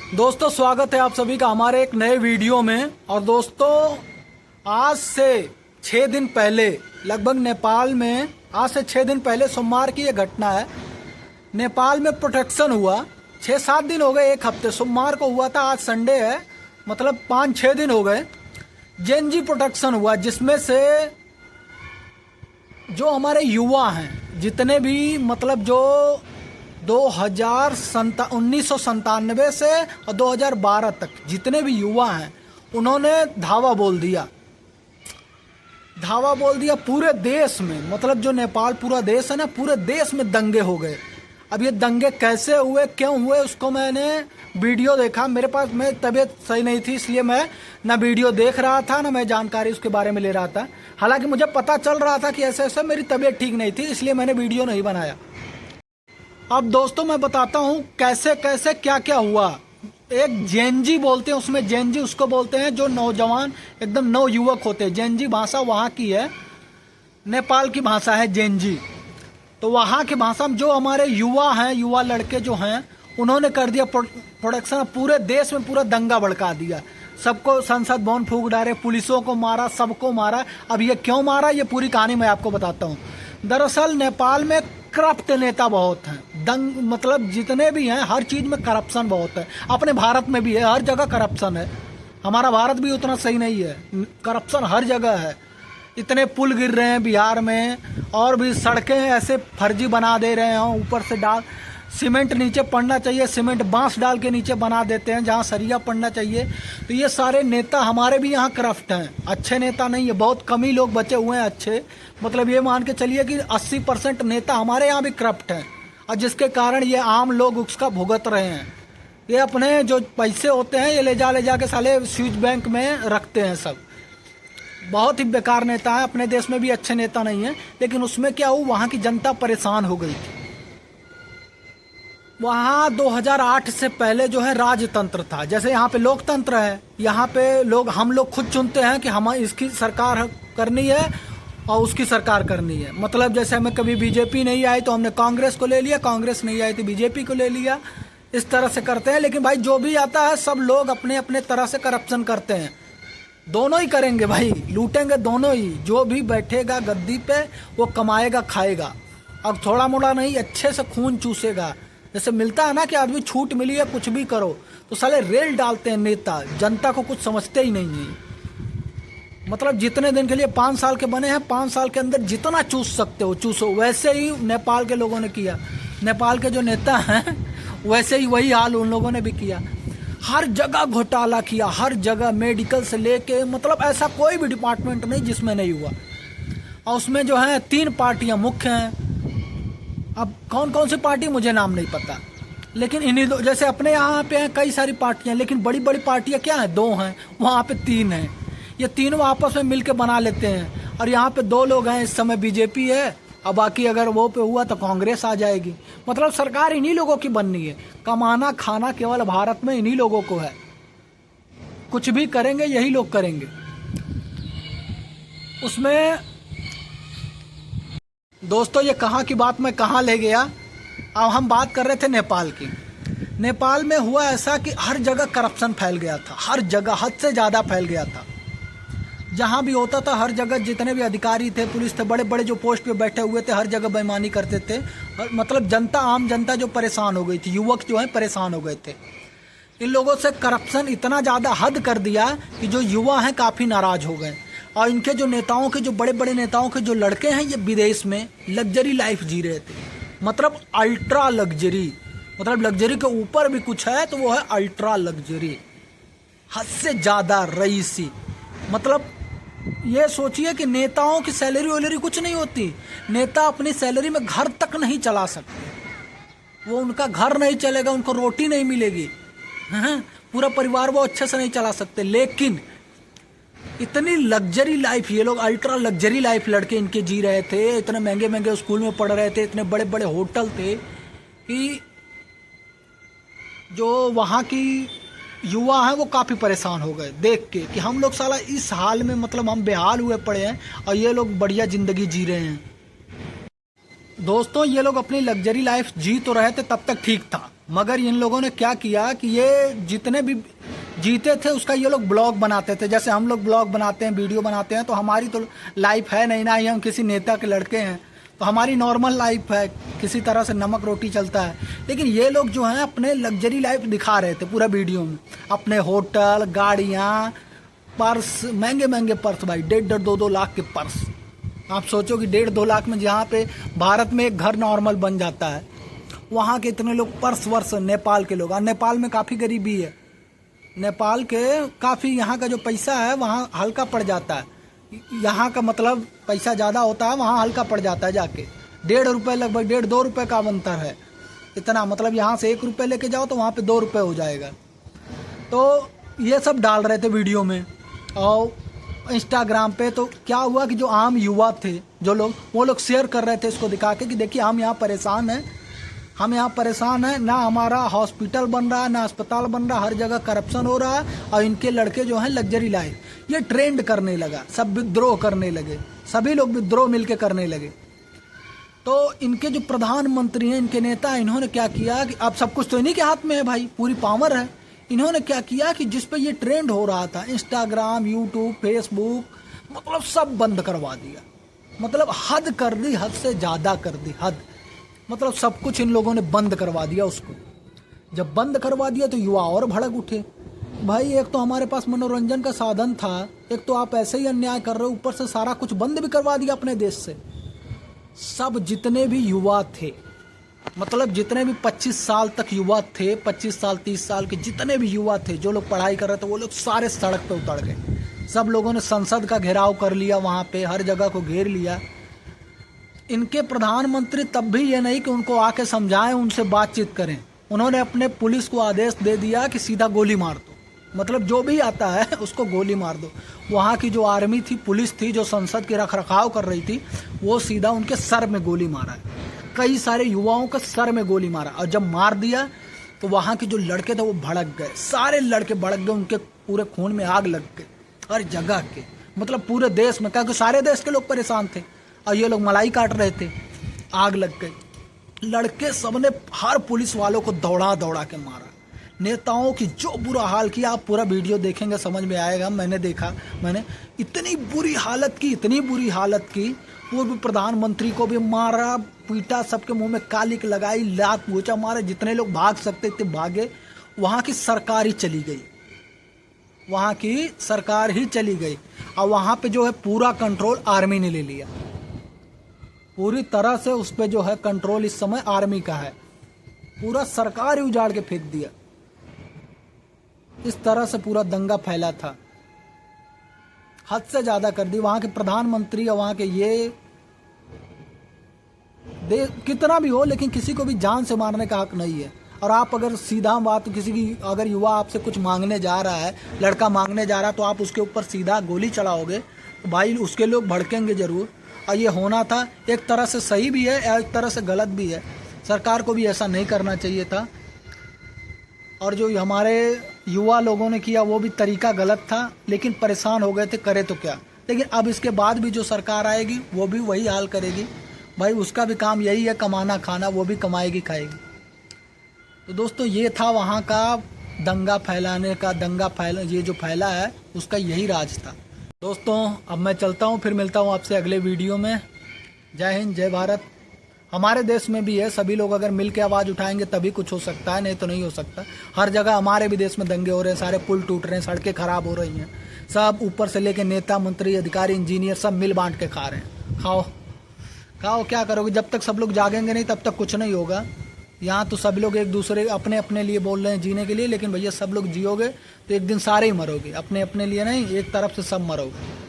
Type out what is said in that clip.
दोस्तों स्वागत है आप सभी का हमारे एक नए वीडियो में। और दोस्तों आज से 6 दिन पहले लगभग नेपाल में आज से 6 दिन पहले सोमवार की ये घटना है। नेपाल में प्रोटेक्शन हुआ 6-7 दिन हो गए, एक हफ्ते, सोमवार को हुआ था, आज संडे है, मतलब 5-6 दिन हो गए। जेएनजी प्रोटेक्शन हुआ जिसमें से जो हमारे युवा हैं जितने भी, मतलब जो 1997 से और 2012 तक जितने भी युवा हैं उन्होंने धावा बोल दिया पूरे देश में। मतलब जो नेपाल पूरा देश है ना, पूरे देश में दंगे हो गए। अब ये दंगे कैसे हुए, क्यों हुए, उसको मैंने वीडियो देखा। मेरे पास मैं तबीयत सही नहीं थी, इसलिए मैं ना वीडियो देख रहा था ना मैं जानकारी उसके बारे में ले रहा था। हालांकि मुझे पता चल रहा था कि ऐसे ऐसे, मेरी तबीयत ठीक नहीं थी, इसलिए मैंने वीडियो नहीं बनाया। अब दोस्तों मैं बताता हूँ कैसे कैसे क्या क्या हुआ। एक जेएनजी बोलते हैं, उसमें जेएनजी उसको बोलते हैं जो नौजवान एकदम नवयुवक होते हैं। जेएनजी भाषा वहाँ की है, नेपाल की भाषा है जेएनजी। तो वहाँ की भाषा में जो हमारे युवा हैं, युवा लड़के जो हैं, उन्होंने कर दिया प्रोडक्शन। पूरे देश में पूरा दंगा भड़का दिया, सबको संसद भवन फूंक डाले, पुलिसों को मारा, सबको मारा। अब ये क्यों मारा, ये पूरी कहानी मैं आपको बताता हूँ। दरअसल नेपाल में करप्ट नेता बहुत हैं, मतलब जितने भी हैं हर चीज़ में करप्शन बहुत है। अपने भारत में भी है, हर जगह करप्शन है। हमारा भारत भी उतना सही नहीं है, करप्शन हर जगह है। इतने पुल गिर रहे हैं बिहार में, और भी सड़कें ऐसे फर्जी बना दे रहे हैं, ऊपर से डाल सीमेंट नीचे पड़ना चाहिए, सीमेंट बांस डाल के नीचे बना देते हैं जहां सरिया पड़ना चाहिए। तो ये सारे नेता हमारे भी यहाँ करप्ट हैं, अच्छे नेता नहीं है, बहुत कम ही लोग बचे हुए हैं अच्छे। मतलब ये मान के चलिए कि 80% नेता हमारे यहाँ भी करप्ट हैं, और जिसके कारण ये आम लोग उसका भुगत रहे हैं। ये अपने जो पैसे होते हैं ये ले जा के साले स्विच बैंक में रखते हैं सब। बहुत ही बेकार नेता है, अपने देश में भी अच्छे नेता नहीं है। लेकिन उसमें क्या हुआ, वहाँ की जनता परेशान हो गई थी। वहाँ 2008 से पहले जो है राजतंत्र था, जैसे यहाँ पे लोकतंत्र है। यहाँ पे हम लोग खुद चुनते हैं कि हम इसकी सरकार करनी है और उसकी सरकार करनी है। मतलब जैसे हमें कभी बीजेपी नहीं आई तो हमने कांग्रेस को ले लिया, कांग्रेस नहीं आई तो बीजेपी को ले लिया, इस तरह से करते हैं। लेकिन भाई जो भी आता है सब लोग अपने अपने तरह से करप्शन करते हैं। दोनों ही करेंगे भाई, लूटेंगे दोनों ही। जो भी बैठेगा गद्दी पे वो कमाएगा खाएगा, अब थोड़ा मोड़ा नहीं, अच्छे से खून चूसेगा। जैसे मिलता है ना कि आदमी छूट मिली है कुछ भी करो, तो साले रेल डालते हैं नेता, जनता को कुछ समझते ही नहीं है। मतलब जितने दिन के लिए 5 साल के बने हैं, 5 साल के अंदर जितना चूस सकते हो चूसो। वैसे ही नेपाल के लोगों ने किया, नेपाल के जो नेता हैं वैसे ही वही हाल उन लोगों ने भी किया। हर जगह घोटाला किया, हर जगह, मेडिकल से लेके, मतलब ऐसा कोई भी डिपार्टमेंट नहीं जिसमें नहीं हुआ। और उसमें जो है 3 पार्टियां मुख्य हैं। अब कौन कौन सी पार्टी मुझे नाम नहीं पता, लेकिन इन्हीं दो, जैसे अपने यहाँ पे हैं कई सारी पार्टियां, लेकिन बड़ी बड़ी पार्टियां क्या हैं, 2 हैं, वहाँ पे 3 हैं। ये तीनों आपस में मिलके बना लेते हैं। और यहाँ पे 2 लोग हैं, इस समय बीजेपी है, और बाकी अगर वो पे हुआ तो कांग्रेस आ जाएगी। मतलब सरकार इन्हीं लोगों की बननी है। कमाना खाना केवल भारत में इन्हीं लोगों को है, कुछ भी करेंगे यही लोग करेंगे। उसमें दोस्तों ये कहाँ की बात मैं कहाँ ले गया। अब हम बात कर रहे थे नेपाल की। नेपाल में हुआ ऐसा कि हर जगह करप्शन फैल गया था, हर जगह हद से ज़्यादा फैल गया था। जहाँ भी होता था हर जगह जितने भी अधिकारी थे, पुलिस थे, बड़े बड़े जो पोस्ट पे बैठे हुए थे, हर जगह बेईमानी करते थे। और मतलब जनता, आम जनता जो परेशान हो गई थी, युवक जो है परेशान हो गए थे। इन लोगों से करप्शन इतना ज़्यादा हद कर दिया कि जो युवा हैं काफ़ी नाराज हो गए। और इनके जो नेताओं के, जो बड़े बड़े नेताओं के जो लड़के हैं, ये विदेश में लग्जरी लाइफ जी रहे थे। मतलब अल्ट्रा लग्जरी, मतलब लग्जरी के ऊपर भी कुछ है तो वो है अल्ट्रा लग्जरी, हद से ज़्यादा रईसी। मतलब ये सोचिए कि नेताओं की सैलरी वैलरी कुछ नहीं होती। नेता अपनी सैलरी में घर तक नहीं चला सकते, वो उनका घर नहीं चलेगा, उनको रोटी नहीं मिलेगी, पूरा परिवार वो अच्छे से नहीं चला सकते। लेकिन इतनी लग्जरी लाइफ, ये लोग अल्ट्रा लग्जरी लाइफ लड़के इनके जी रहे थे। इतने महंगे महंगे स्कूल में पढ़ रहे थे, इतने बड़े बड़े होटल थे कि जो वहाँ की युवा हैं वो काफ़ी परेशान हो गए देख के कि हम लोग साला इस हाल में, मतलब हम बेहाल हुए पड़े हैं और ये लोग बढ़िया ज़िंदगी जी रहे हैं। दोस्तों ये लोग अपनी लग्जरी लाइफ जी तो रहे थे, तब तक ठीक था, मगर इन लोगों ने क्या किया कि ये जितने भी जीते थे उसका ये लोग ब्लॉग बनाते थे। जैसे हम लोग ब्लॉग बनाते हैं, वीडियो बनाते हैं, तो हमारी तो लाइफ है नहीं, ना ही हम किसी नेता के लड़के हैं, तो हमारी नॉर्मल लाइफ है, किसी तरह से नमक रोटी चलता है। लेकिन ये लोग जो हैं अपने लग्जरी लाइफ दिखा रहे थे पूरा वीडियो में, अपने होटल, गाड़ियाँ, पर्स, महंगे महंगे पर्स भाई, 1.5-2 लाख के पर्स। आप सोचो कि 1.5-2 लाख में जहाँ पे भारत में एक घर नॉर्मल बन जाता है, वहाँ के इतने लोग पर्स वर्स, नेपाल के लोग, और नेपाल में काफ़ी गरीबी है, नेपाल के काफ़ी, यहाँ का जो पैसा है वहाँ हल्का पड़ जाता है, यहाँ का मतलब पैसा ज़्यादा होता है, वहाँ हल्का पड़ जाता है जाके। 1.5 रुपये, लगभग 1.5-2 रुपये का अंतर है इतना, मतलब यहाँ से 1 रुपये लेके जाओ तो वहाँ पे 2 रुपये हो जाएगा। तो ये सब डाल रहे थे वीडियो में और इंस्टाग्राम पे। तो क्या हुआ कि जो आम युवा थे, जो लोग, वो लोग शेयर कर रहे थे इसको दिखा के कि देखिए हम यहाँ परेशान हैं, हम यहाँ परेशान हैं, ना हमारा हॉस्पिटल बन रहा है, ना अस्पताल बन रहा, हर जगह करप्शन हो रहा है, और इनके लड़के जो हैं लग्जरी लाइफ। ये ट्रेंड करने लगा, सब विद्रोह करने लगे, सभी लोग विद्रोह मिलके करने लगे। तो इनके जो प्रधानमंत्री हैं, इनके नेता, इन्होंने क्या किया कि अब सब कुछ तो इन्हीं के हाथ में है भाई, पूरी पावर है। इन्होंने क्या किया कि जिस पे ये ट्रेंड हो रहा था, इंस्टाग्राम, यूट्यूब, फेसबुक, मतलब सब बंद करवा दिया, मतलब हद कर दी, हद से ज़्यादा कर दी, हद, मतलब सब कुछ इन लोगों ने बंद करवा दिया उसको। जब बंद करवा दिया तो युवा और भड़क उठे, भाई एक तो हमारे पास मनोरंजन का साधन था, एक तो आप ऐसे ही अन्याय कर रहे हो, ऊपर से सारा कुछ बंद भी करवा दिया अपने देश से। सब जितने भी युवा थे, मतलब जितने भी 25 साल तक युवा थे, 25 साल 30 साल के जितने भी युवा थे, जो लोग पढ़ाई कर रहे थे, वो लोग सारे सड़क पे उतर गए। सब लोगों ने संसद का घेराव कर लिया, वहाँ पे हर जगह को घेर लिया। इनके प्रधानमंत्री तब भी ये नहीं कि उनको आके समझाएं, उनसे बातचीत करें, उन्होंने अपने पुलिस को आदेश दे दिया कि सीधा गोली मार दो, मतलब जो भी आता है उसको गोली मार दो। वहाँ की जो आर्मी थी, पुलिस थी, जो संसद के रखरखाव कर रही थी, वो सीधा उनके सर में गोली मारा है, कई सारे युवाओं के सर में गोली मारा। और जब मार दिया तो वहाँ के जो लड़के थे वो भड़क गए, सारे लड़के भड़क गए, उनके पूरे खून में आग लग गई हर जगह के, मतलब पूरे देश में, क्योंकि सारे देश के लोग परेशान थे और ये लोग मलाई काट रहे थे, आग लग गई। लड़के सबने हर पुलिस वालों को दौड़ा दौड़ा के मारा, नेताओं की जो बुरा हाल किया, आप पूरा वीडियो देखेंगे समझ में आएगा। मैंने देखा, मैंने इतनी बुरी हालत की, इतनी बुरी हालत की, पूर्व प्रधानमंत्री को भी मारा पीटा, सबके मुंह में कालिक लगाई, लात पोछा मारे, जितने लोग भाग सकते थे भागे। वहाँ की सरकार ही चली गई, वहाँ की सरकार ही चली गई, और वहाँ पे जो है पूरा कंट्रोल आर्मी ने ले लिया, पूरी तरह से उस पर जो है कंट्रोल इस समय आर्मी का है, पूरा सरकार ही उजाड़ के फेंक दिया। इस तरह से पूरा दंगा फैला था, हद से ज्यादा कर दी। वहाँ के प्रधानमंत्री और वहाँ के ये कितना भी हो, लेकिन किसी को भी जान से मारने का हक नहीं है। और आप अगर सीधा बात, किसी की अगर युवा आपसे कुछ मांगने जा रहा है, लड़का मांगने जा रहा है, तो आप उसके ऊपर सीधा गोली चलाओगे तो भाई उसके लोग भड़केंगे जरूर। और ये होना था, एक तरह से सही भी है, एक तरह से गलत भी है, सरकार को भी ऐसा नहीं करना चाहिए था। और जो हमारे युवा लोगों ने किया वो भी तरीका गलत था, लेकिन परेशान हो गए थे, करे तो क्या। लेकिन अब इसके बाद भी जो सरकार आएगी वो भी वही हाल करेगी भाई, उसका भी काम यही है, कमाना खाना, वो भी कमाएगी खाएगी। तो दोस्तों ये था वहाँ का दंगा फैलाने का, ये जो फैला है उसका यही राज था। दोस्तों अब मैं चलता हूँ, फिर मिलता हूँ आपसे अगले वीडियो में। जय हिंद, जय भारत। हमारे देश में भी है, सभी लोग अगर मिल के आवाज़ उठाएंगे तभी कुछ हो सकता है, नहीं तो नहीं हो सकता। हर जगह हमारे भी देश में दंगे हो रहे हैं, सारे पुल टूट रहे हैं, सड़कें खराब हो रही हैं, सब ऊपर से लेके नेता मंत्री अधिकारी इंजीनियर सब मिल बांट के खा रहे हैं। खाओ खाओ, क्या करोगे, जब तक सब लोग जागेंगे नहीं तब तक कुछ नहीं होगा। यहाँ तो सब लोग एक दूसरे अपने अपने लिए बोल रहे हैं जीने के लिए, लेकिन भैया सब लोग जियोगे तो एक दिन सारे ही मरोगे, अपने अपने लिए नहीं, एक तरफ से सब मरोगे।